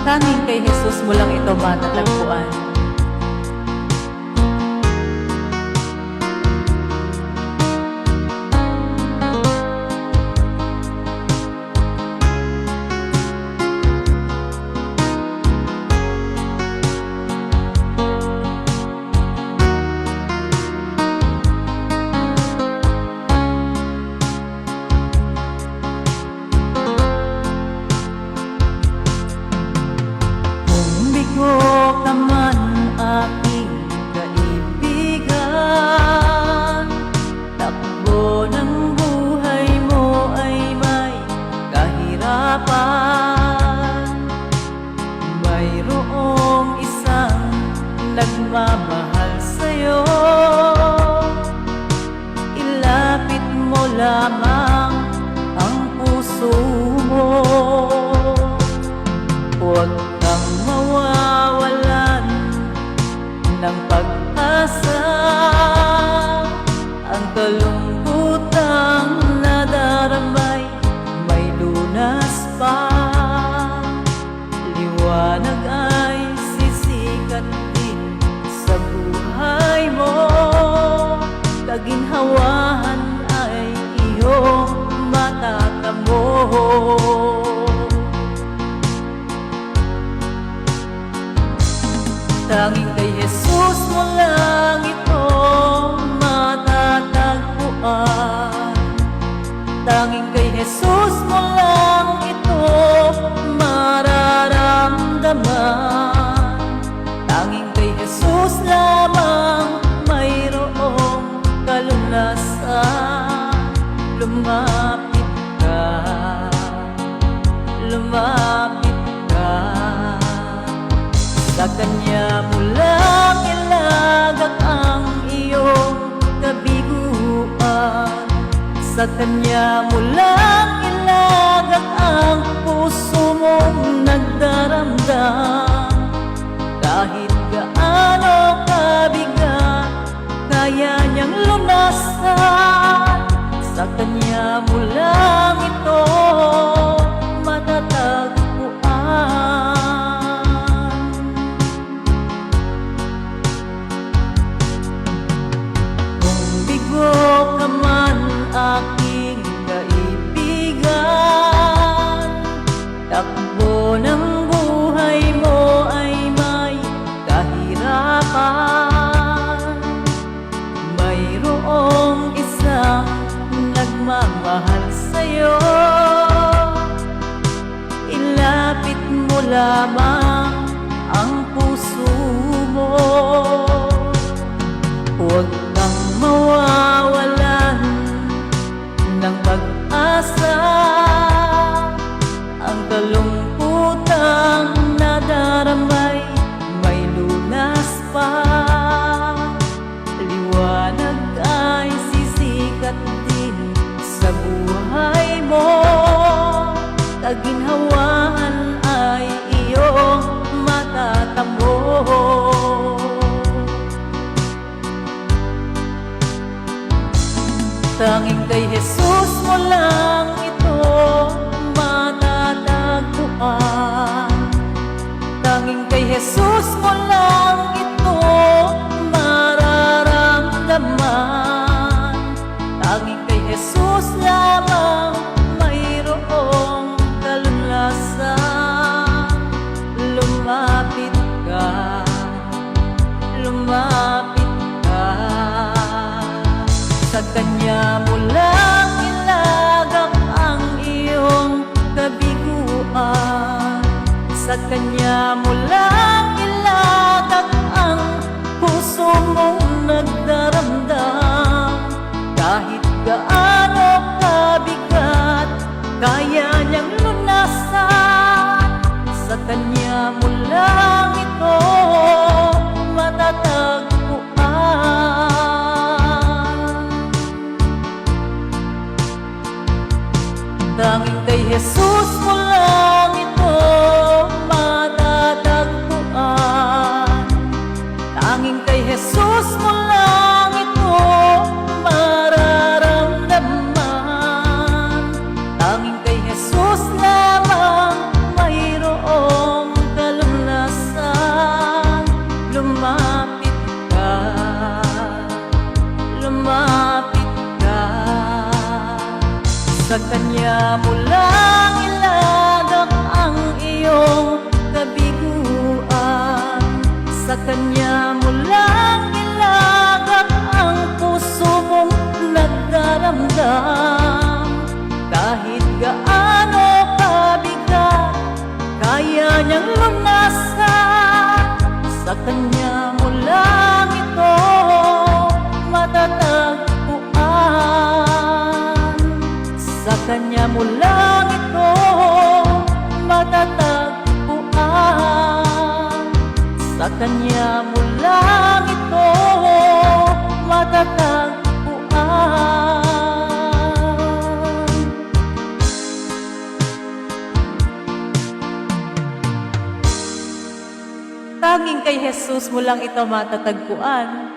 Tanging kay Jesus mo lang ito matatagpuan. Bigo ka man aking kaibigan, takbo ng buhay mo ay may kahirapan. Mayroong isang nagmamahal sa'yo, ilapit mo lamang ang puso mo. Huwag kang mawawalan ng pag-asa, ang kalungkutang nadaramay may lunas pa. Liwanag ay sisikat din sa buhay mo, kaginhawahan ay iyong matatamo. Tanging kay Jesus mo lang ito matatagpuan. Tanging kay Jesus mo lang ito mararamdaman. Tanging kay Jesus lamang mayroong kalunasan. Lumapit ka, lumapit ka. Sa Kanya mo lang ilagak ang iyong kabiguan. Sa Kanya mo lang ilagak ang puso mong nagdaramdam. Kahit gaano kabigat, kaya niyang lunasan. Sa Kanya mo lang ito matatagpuan. Bigo ka man aking kaibigan, takbo ng buhay mo ay may kahirapan. Mayroong isang nagmamahal sa'yo, ilapit mo lamang ang puso mo. Huwag kang mawawalan ng pag-asa, ang kalungkutang nadaramay may lunas pa. Liwanag ay sisikat din sa buhay mo, kaginhawahan ay iyong matatamo. Tanging kay Jesus mo lang ito matatagpuan. Tanging kay Jesus mo lang ito mararamdaman. Tanging kay Jesus lamang mayroong kalunasan. Lumapit ka, lumapit ka. Sa Kanya mo lang ilagak ang iyong kabiguan. Sa Kanya mo lang ilagak ang puso mong nagdaramdam. Kahit gaano kabigat, kaya niyang lunasan. Sa Kanya mo lang ito matatagpuan. Tanging kay Jesus mo lang ito matatagpuan. Tanging kay Jesus mo lang ito mararamdaman. Tanging kay Jesus lamang mayroong kanya mo lang ilagak ang iyong kabiguan. Sa kanya mo lang ilagak ang puso mong nagdaramdam. Kahit gaano kabigat, kaya niyang lunasan. Sa kanya mo lang ito matatagpuan. Sa kanya mo lang ito matatagpuan. Sa kanya mo lang ito matatagpuan. Tanging kay Jesus mo lang ito matatagpuan.